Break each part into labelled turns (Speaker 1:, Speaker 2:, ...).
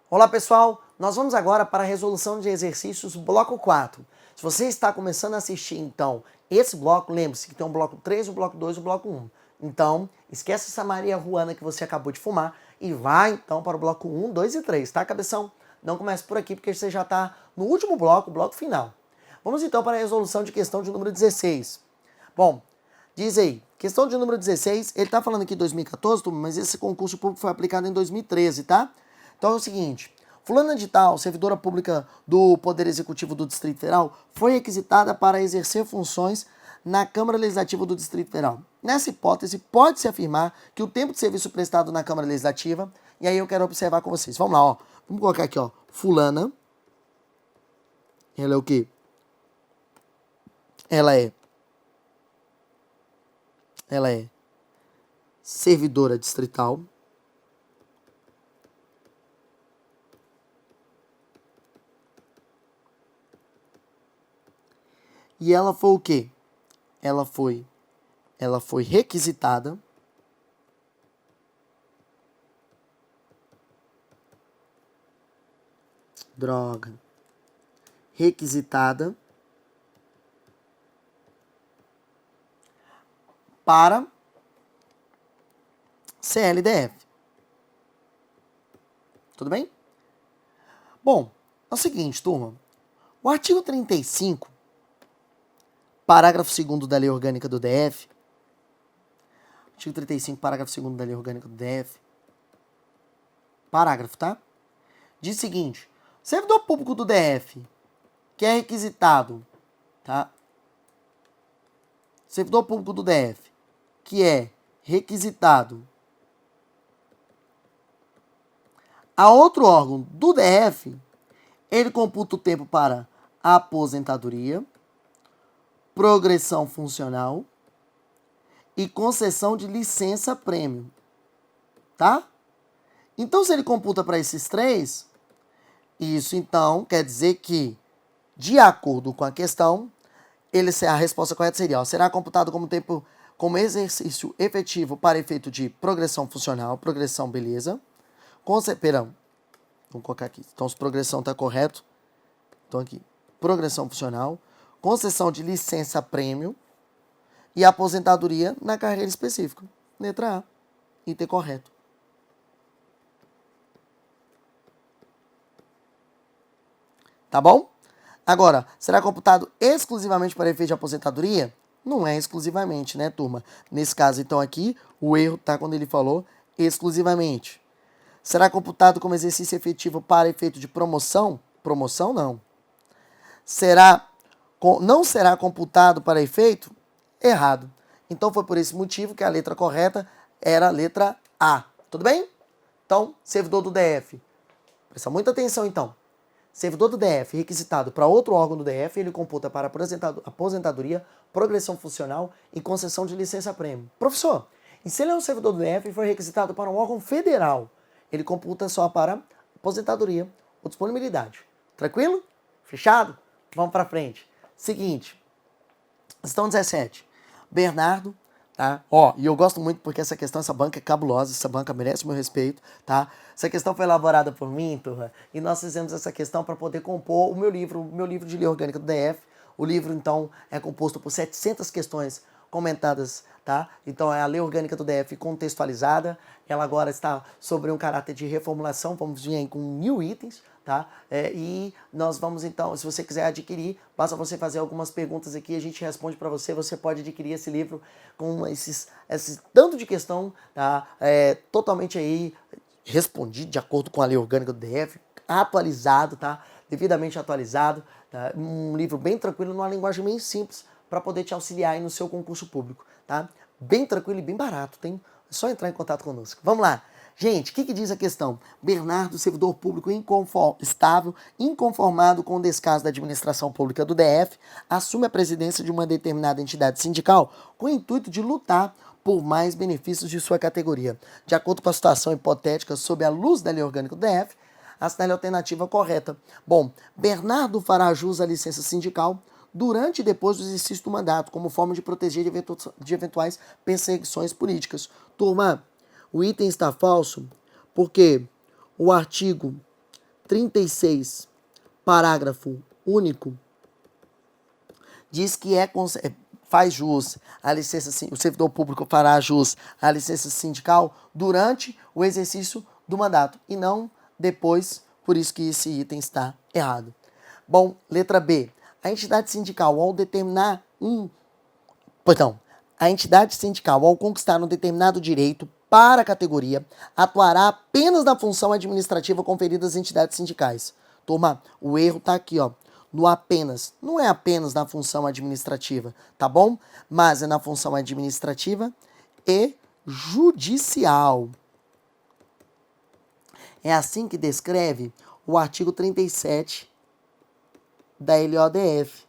Speaker 1: Olá pessoal, nós vamos agora para a resolução de exercícios bloco 4. Se você está começando a assistir então esse bloco, lembre-se que tem um bloco 3, o bloco 2 e o bloco 1. Então, esquece essa Maria Ruana que você acabou de fumar e vai então para o bloco 1, 2 e 3, tá cabeção? Não comece por aqui porque você já está no último bloco, o bloco final. Vamos então para a resolução de questão de número 16. Bom, diz aí, questão de número 16, ele está falando aqui 2014, mas esse concurso público foi aplicado em 2013, tá? Então é o seguinte, fulana de tal, servidora pública do Poder Executivo do Distrito Federal, foi requisitada para exercer funções na Câmara Legislativa do Distrito Federal. Nessa hipótese, pode-se afirmar que o tempo de serviço prestado na Câmara Legislativa, e aí eu quero observar com vocês. Vamos lá, ó. Vamos colocar aqui, ó. Fulana, ela é o quê? Ela é servidora distrital. E ela foi o quê? Ela foi requisitada requisitada para CLDF. Tudo bem? Bom, é o seguinte, turma. O artigo 35, parágrafo 2º da Lei Orgânica do DF, artigo 35, parágrafo 2º da Lei Orgânica do DF, parágrafo, tá? Diz o seguinte, servidor público do DF, que é requisitado, tá? Servidor público do DF, que é requisitado a outro órgão do DF, ele computa o tempo para aposentadoria, progressão funcional e concessão de licença-prêmio, tá? Então, se ele computa para esses três, isso então quer dizer que, de acordo com a questão, a resposta correta seria, ó, será computado como tempo, como exercício efetivo para efeito de progressão funcional, progressão, beleza. Vamos colocar aqui. Então, se progressão está correto, então aqui, progressão funcional, concessão de licença-prêmio e aposentadoria na carreira específica. Letra A, item correto. Tá bom? Agora, será computado exclusivamente para efeito de aposentadoria? Não é exclusivamente, né, turma? Nesse caso, então, aqui, o erro tá quando ele falou exclusivamente. Será computado como exercício efetivo para efeito de promoção? Promoção, não. Não será computado para efeito? Errado. Então, foi por esse motivo que a letra correta era a letra A. Tudo bem? Então, servidor do DF. Presta muita atenção, então. Servidor do DF requisitado para outro órgão do DF, ele computa para aposentadoria, progressão funcional e concessão de licença-prêmio. Professor, e se ele é um servidor do DF e foi requisitado para um órgão federal, ele computa só para aposentadoria ou disponibilidade. Tranquilo? Fechado? Vamos para frente. Seguinte, questão 17. Bernardo, tá? Ó, e eu gosto muito porque essa banca é cabulosa, essa banca merece meu respeito, tá? Essa questão foi elaborada por mim, turma, e nós fizemos essa questão para poder compor o meu livro de Lei Orgânica do DF. O livro, então, é composto por 700 questões comentadas, tá? Então, é a Lei Orgânica do DF contextualizada. Ela agora está sobre um caráter de reformulação, vamos vir aí com 1000 itens, tá? E nós vamos, então, se você quiser adquirir, basta você fazer algumas perguntas aqui, a gente responde para você. Você pode adquirir esse livro com esse tanto de questão, tá? Totalmente aí respondido de acordo com a Lei Orgânica do DF, atualizado, tá? Devidamente atualizado, tá? Um livro bem tranquilo, numa linguagem bem simples, para poder te auxiliar aí no seu concurso público, tá? Bem tranquilo e bem barato, tem? É só entrar em contato conosco. Vamos lá. Gente, o que diz a questão? Bernardo, servidor público estável, inconformado com o descaso da administração pública do DF, assume a presidência de uma determinada entidade sindical com o intuito de lutar por mais benefícios de sua categoria. De acordo com a situação hipotética sob a luz da Lei Orgânica do DF, assinale a alternativa correta. Bom, Bernardo fará jus à licença sindical durante e depois do exercício do mandato, como forma de proteger de eventuais perseguições políticas. Turma, o item está falso porque o artigo 36, parágrafo único, diz que faz jus à licença, o servidor público fará jus à licença sindical durante o exercício do mandato e não depois, por isso que esse item está errado. Bom, letra B. A entidade sindical, ao determinar a entidade sindical, ao conquistar um determinado direito para a categoria, atuará apenas na função administrativa conferida às entidades sindicais. Turma, o erro está aqui, ó. No apenas. Não é apenas na função administrativa, tá bom? Mas é na função administrativa e judicial. É assim que descreve o artigo 37 da LODF.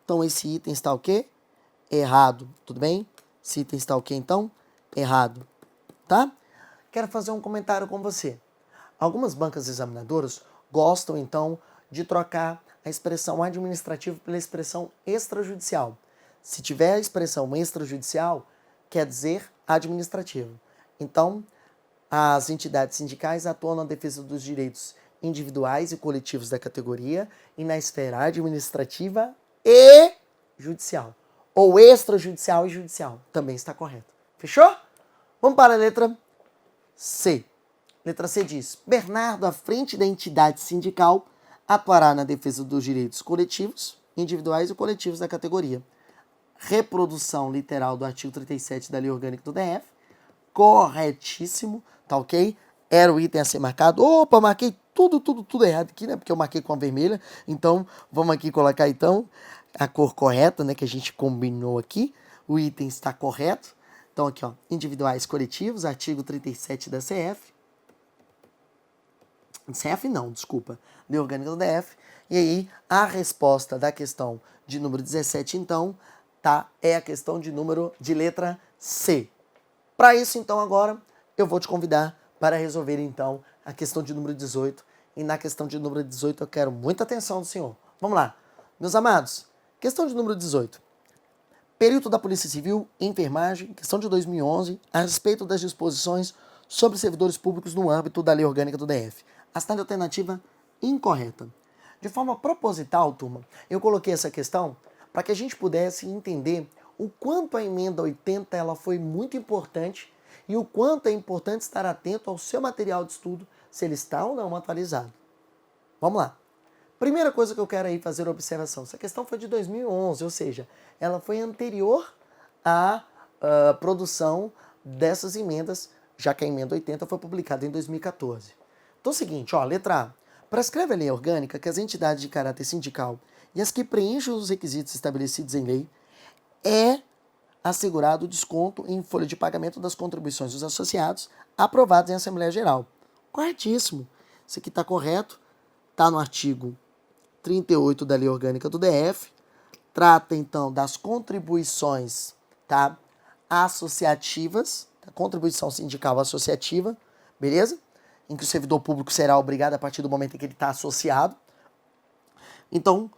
Speaker 1: Então, esse item está o quê? Errado, tudo bem? Esse item está o quê, então? Errado, tá? Quero fazer um comentário com você. Algumas bancas examinadoras gostam, então, de trocar a expressão administrativa pela expressão extrajudicial. Se tiver a expressão extrajudicial, quer dizer administrativo. Então, as entidades sindicais atuam na defesa dos direitos individuais e coletivos da categoria e na esfera administrativa e judicial. Ou extrajudicial e judicial. Também está correto. Fechou? Vamos para a letra C. Letra C diz: Bernardo, à frente da entidade sindical, atuará na defesa dos direitos coletivos, individuais e coletivos da categoria. Reprodução literal do artigo 37 da Lei Orgânica do DF. Corretíssimo, tá ok? Era o item a ser marcado. Opa, marquei tudo errado aqui, né? Porque eu marquei com a vermelha. Então, vamos aqui colocar, então, a cor correta, né? Que a gente combinou aqui. O item está correto. Então, aqui, ó. Individuais coletivos, artigo 37 da CF. CF não, desculpa. Lei Orgânica do DF. E aí, a resposta da questão de número 17, então, tá? É a questão de letra C. Para isso, então, agora, eu vou te convidar para resolver, então, a questão de número 18. E na questão de número 18, eu quero muita atenção do senhor. Vamos lá. Meus amados, questão de número 18. Perito da Polícia Civil, enfermagem, questão de 2011, a respeito das disposições sobre servidores públicos no âmbito da Lei Orgânica do DF. Assinale alternativa incorreta. De forma proposital, turma, eu coloquei essa questão para que a gente pudesse entender o quanto a emenda 80 ela foi muito importante e o quanto é importante estar atento ao seu material de estudo, se ele está ou não atualizado. Vamos lá. Primeira coisa que eu quero aí fazer observação. Essa questão foi de 2011, ou seja, ela foi anterior à produção dessas emendas, já que a emenda 80 foi publicada em 2014. Então é o seguinte, ó, letra A. Prescreve a lei orgânica que as entidades de caráter sindical e as que preenchem os requisitos estabelecidos em lei é assegurado o desconto em folha de pagamento das contribuições dos associados aprovados em Assembleia Geral. Corretíssimo. Isso aqui está correto. Está no artigo 38 da Lei Orgânica do DF. Trata, então, das contribuições, tá, associativas, tá? Contribuição sindical associativa, beleza? Em que o servidor público será obrigado a partir do momento em que ele está associado. Então,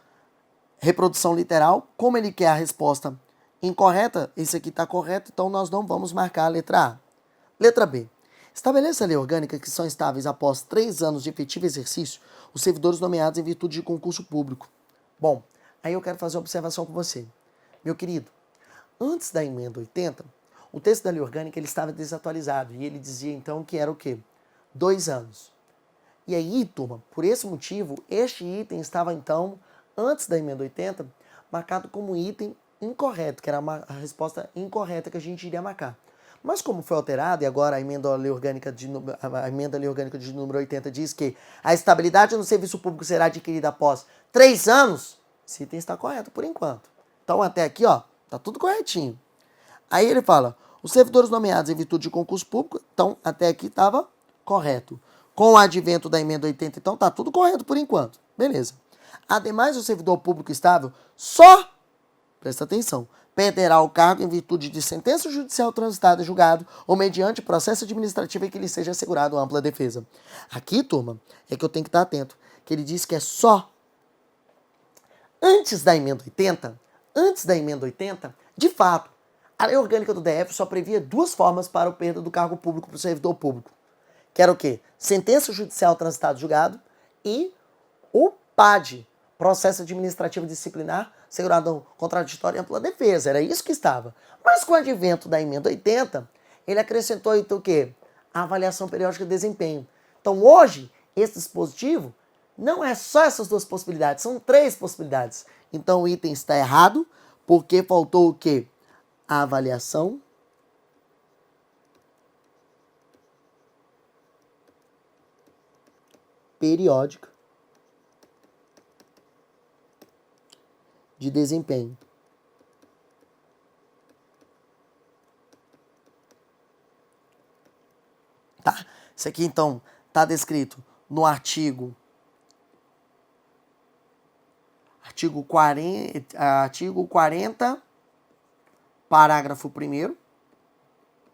Speaker 1: reprodução literal, como ele quer a resposta incorreta, esse aqui está correto, então nós não vamos marcar a letra A. Letra B. Estabelece a lei orgânica que são estáveis após 3 anos de efetivo exercício os servidores nomeados em virtude de concurso público. Bom, aí eu quero fazer uma observação com você. Meu querido, antes da emenda 80, o texto da lei orgânica ele estava desatualizado e ele dizia então que era o quê? 2 anos. E aí, turma, por esse motivo, este item estava então, antes da emenda 80, marcado como item incorreto, que era a resposta incorreta que a gente iria marcar. Mas como foi alterado, e agora a emenda lei orgânica de número 80 diz que a estabilidade no serviço público será adquirida após 3 anos, esse item está correto por enquanto. Então até aqui, ó, tá tudo corretinho. Aí ele fala, os servidores nomeados em virtude de concurso público, então até aqui estava correto. Com o advento da emenda 80, então tá tudo correto por enquanto. Beleza. Ademais, o servidor público estável só, presta atenção, perderá o cargo em virtude de sentença judicial transitada em julgado ou mediante processo administrativo em que lhe seja assegurado ampla defesa. Aqui, turma, é que eu tenho que estar atento, que ele diz que é só antes da emenda 80, de fato, a lei orgânica do DF só previa 2 formas para o perda do cargo público para o servidor público. Que era o quê? Sentença judicial transitada em julgado e o PAD, Processo Administrativo Disciplinar, segurado contraditório e ampla defesa. Era isso que estava. Mas com o advento da emenda 80, ele acrescentou então o quê? A avaliação periódica de desempenho. Então hoje, esse dispositivo não é só essas duas possibilidades, são 3 possibilidades. Então o item está errado, porque faltou o quê? A avaliação periódica de desempenho. Tá? Isso aqui, então, está descrito no artigo 40, parágrafo 1º,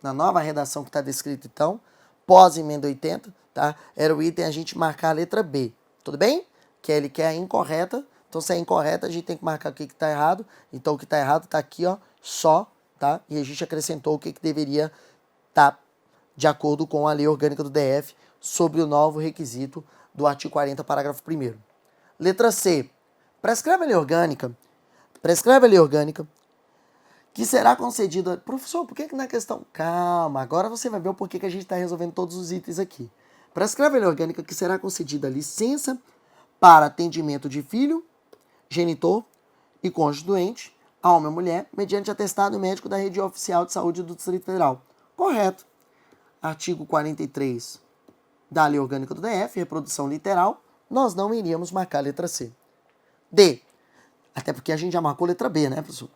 Speaker 1: na nova redação que está descrito, então, pós-emenda 80, tá? Era o item a gente marcar a letra B, tudo bem? Que ele quer a incorreta, então se é incorreta a gente tem que marcar o que está errado, então o que está errado está aqui, ó, só, tá? E a gente acrescentou o que deveria estar de acordo com a lei orgânica do DF sobre o novo requisito do artigo 40, parágrafo 1º. Letra C. Prescreve a lei orgânica que será concedida... Professor, por que na questão... Calma, agora você vai ver o porquê que a gente está resolvendo todos os itens aqui. Prescreve a lei orgânica que será concedida licença para atendimento de filho, genitor e cônjuge doente, a homem ou mulher, mediante atestado médico da rede oficial de saúde do Distrito Federal. Correto. Artigo 43 da Lei Orgânica do DF, reprodução literal, nós não iríamos marcar a letra C. D. Até porque a gente já marcou a letra B, né, professor?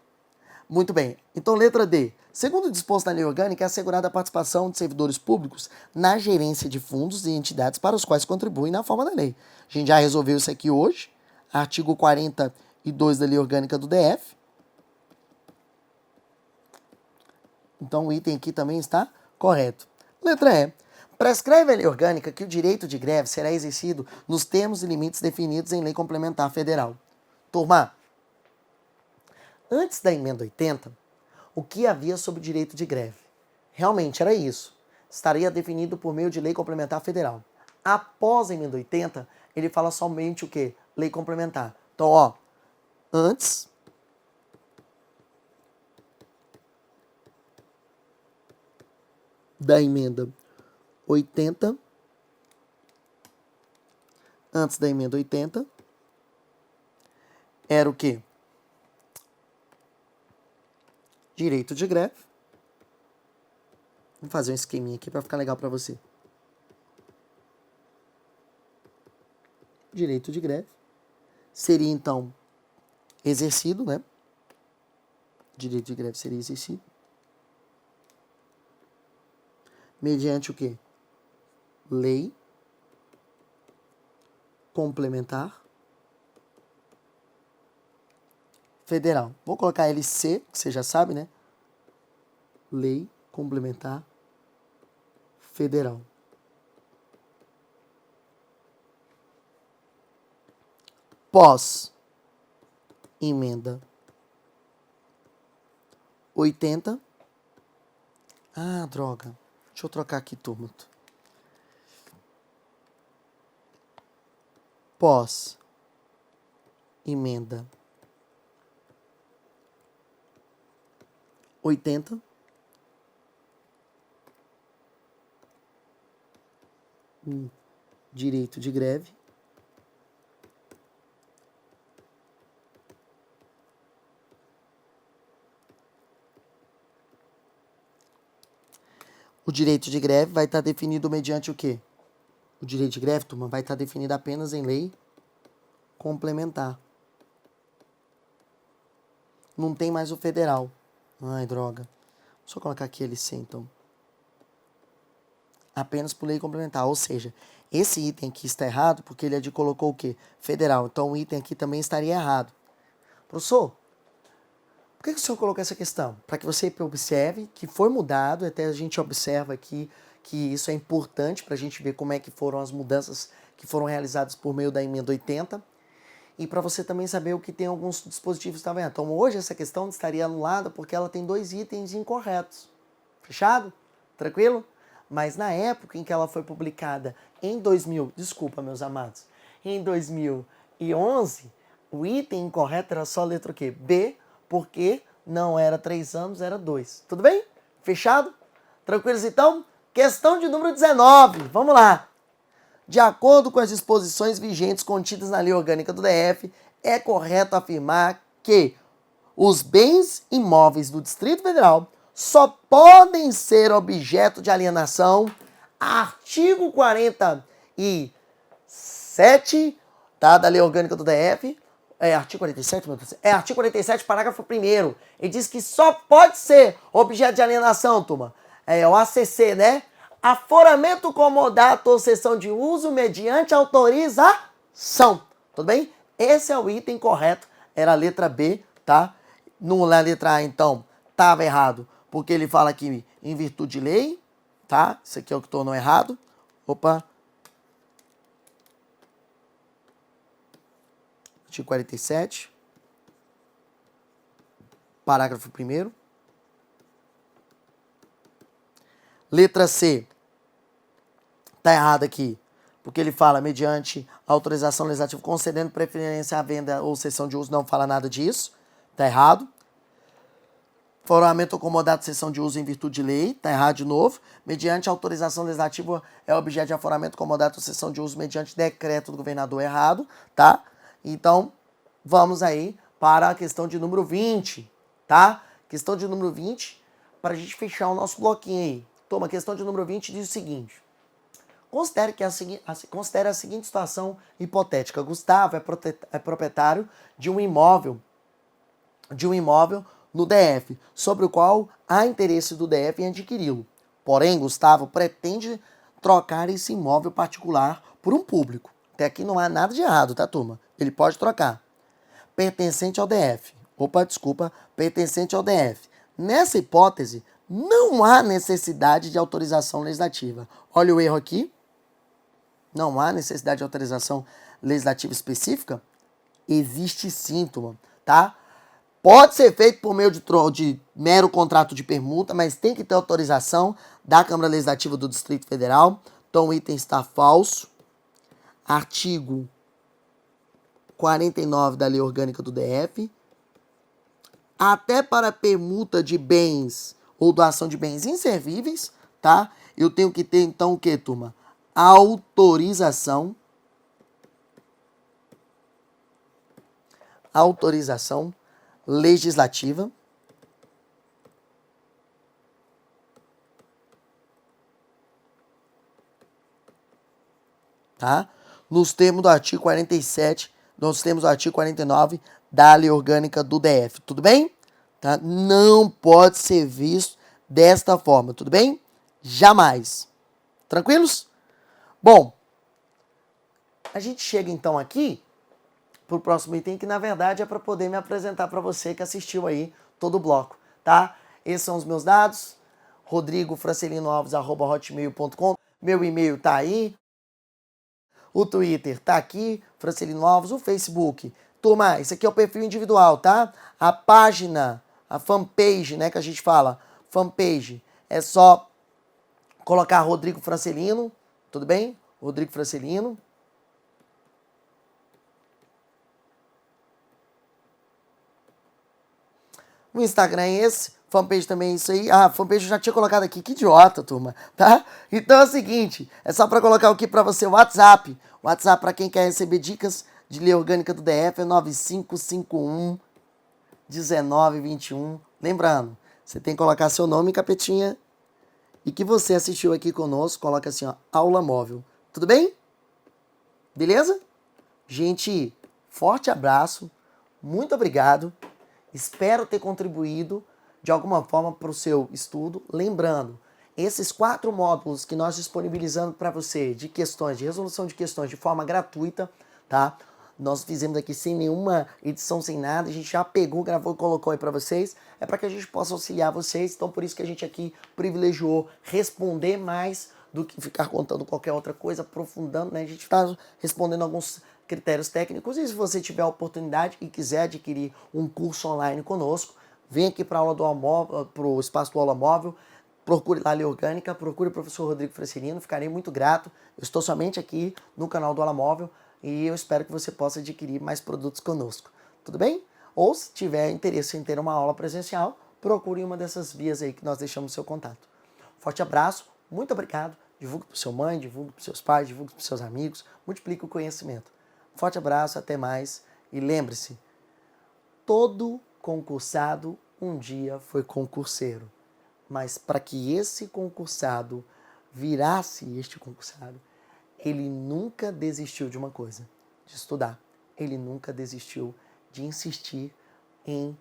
Speaker 1: Muito bem. Então, letra D. Segundo o disposto na Lei Orgânica, é assegurada a participação de servidores públicos na gerência de fundos e entidades para os quais contribuem na forma da lei. A gente já resolveu isso aqui hoje. Artigo 42 da Lei Orgânica do DF. Então, o item aqui também está correto. Letra E. Prescreve a lei orgânica que o direito de greve será exercido nos termos e limites definidos em lei complementar federal. Turma, antes da emenda 80, o que havia sobre o direito de greve? Realmente era isso. Estaria definido por meio de lei complementar federal. Após a emenda 80, ele fala somente o quê? Lei complementar. Então, ó, antes da emenda 80, era o quê? Direito de greve. Vou fazer um esqueminha aqui para ficar legal para você. Direito de greve seria, então, exercido, né? Direito de greve seria exercido mediante o quê? Lei complementar federal. Vou colocar LC, que você já sabe, né? Lei complementar federal. Pós emenda 80. Ah, droga. Deixa eu trocar aqui, turma. Pós emenda 80. Direito de greve. O direito de greve vai estar definido mediante o quê? O direito de greve, turma, vai estar definido apenas em lei complementar. Não tem mais o federal. Ai, droga. Só colocar aqui LC, então. Apenas por lei complementar. Ou seja, esse item aqui está errado porque ele colocou o quê? Federal. Então o item aqui também estaria errado. Professor, por que o senhor colocou essa questão? Para que você observe que foi mudado, até a gente observa aqui que isso é importante para a gente ver como é que foram as mudanças que foram realizadas por meio da emenda 80 e para você também saber o que tem alguns dispositivos que estavam errados. Então hoje essa questão estaria anulada porque ela tem 2 itens incorretos. Fechado? Tranquilo? Mas na época em que ela foi publicada em 2000, desculpa meus amados, em 2011, o item incorreto era só a letra o quê? B, porque não era 3 anos, era 2. Tudo bem? Fechado? Tranquilos então? Questão de número 19. Vamos lá. De acordo com as disposições vigentes contidas na Lei Orgânica do DF, é correto afirmar que os bens imóveis do Distrito Federal só podem ser objeto de alienação. Artigo 47, tá, da Lei Orgânica do DF. É artigo 47, meu Deus? É artigo 47, parágrafo 1º. Ele diz que só pode ser objeto de alienação, turma. É o ACC, né? Aforamento comodato ou cessão de uso mediante autorização. Tudo bem? Esse é o item correto. Era a letra B, tá? Na letra A, então, estava errado, porque ele fala aqui em virtude de lei, tá? Isso aqui é o que tornou errado. Opa. Artigo 47. Parágrafo 1º. Letra C. Tá errado aqui, porque ele fala mediante autorização legislativa concedendo preferência à venda ou cessão de uso, não fala nada disso. Tá errado. Aforamento acomodado, cessão de uso em virtude de lei, tá errado de novo. Mediante autorização legislativa é objeto de aforamento acomodado ou cessão de uso mediante decreto do governador, errado, tá? Então, vamos aí para a questão de número 20, tá? Questão de número 20, para a gente fechar o nosso bloquinho aí. Toma, a questão de número 20 diz o seguinte. Considere a seguinte situação hipotética. Gustavo é proprietário de um imóvel no DF, sobre o qual há interesse do DF em adquiri-lo. Porém, Gustavo pretende trocar esse imóvel particular por um público. Até aqui não há nada de errado, tá, turma? Ele pode trocar. Pertencente ao DF. Pertencente ao DF. Nessa hipótese, não há necessidade de autorização legislativa. Olha o erro aqui. Não há necessidade de autorização legislativa específica? Existe sim, turma, tá? Pode ser feito por meio de mero contrato de permuta, mas tem que ter autorização da Câmara Legislativa do Distrito Federal. Então o item está falso. Artigo 49 da Lei Orgânica do DF. Até para permuta de bens ou doação de bens inservíveis, tá? Eu tenho que ter, então, o que, turma? Autorização legislativa. Tá? Nos termos do artigo 47, nos termos do artigo 49 da Lei Orgânica do DF. Tudo bem? Tá? Não pode ser visto desta forma. Tudo bem? Jamais. Tranquilos? Bom, a gente chega então aqui para o próximo item, que na verdade é para poder me apresentar para você que assistiu aí todo o bloco, tá? Esses são os meus dados, rodrigofrancelinoalves@hotmail.com, meu e-mail tá aí, o Twitter tá aqui, Francelino Alves, o Facebook. Turma, esse aqui é o perfil individual, tá? A página, a fanpage, né, que a gente fala, fanpage, é só colocar Rodrigo Francelino, tudo bem? Rodrigo Francelino. O Instagram é esse, fanpage também é isso aí. Ah, fanpage eu já tinha colocado aqui, que idiota, turma, tá? Então é o seguinte, é só para colocar aqui para você o WhatsApp. O WhatsApp para quem quer receber dicas de Lei Orgânica do DF é 9551 1921. Lembrando, você tem que colocar seu nome, capetinha, e que você assistiu aqui conosco, coloca assim, ó, aula móvel. Tudo bem? Beleza? Gente, forte abraço, muito obrigado. Espero ter contribuído de alguma forma para o seu estudo. Lembrando, esses 4 módulos que nós disponibilizamos para você de questões, de resolução de questões de forma gratuita, tá? Nós fizemos aqui sem nenhuma edição, sem nada. A gente já pegou, gravou e colocou aí para vocês. É para que a gente possa auxiliar vocês. Então, por isso que a gente aqui privilegiou responder mais do que ficar contando qualquer outra coisa, aprofundando, né? A gente está respondendo alguns critérios técnicos. E se você tiver a oportunidade e quiser adquirir um curso online conosco, vem aqui para o espaço do Aula Móvel, procure lá a Lei Orgânica, procure o professor Rodrigo Francelino, ficarei muito grato. Eu estou somente aqui no canal do Aula Móvel, e eu espero que você possa adquirir mais produtos conosco. Tudo bem? Ou se tiver interesse em ter uma aula presencial, procure uma dessas vias aí que nós deixamos no seu contato. Forte abraço, muito obrigado. Divulgue para sua mãe, divulgue para seus pais, divulgue para seus amigos, multiplique o conhecimento. Forte abraço, até mais e lembre-se, todo concursado um dia foi concurseiro, mas para que esse concursado virasse este concursado, ele nunca desistiu de uma coisa, de estudar. Ele nunca desistiu de insistir em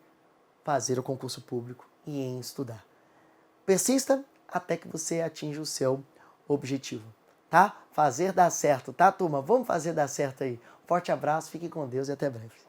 Speaker 1: fazer o concurso público e em estudar. Persista até que você atinja o seu objetivo, tá? Fazer dar certo, tá, turma? Vamos fazer dar certo aí. Forte abraço, fique com Deus e até breve.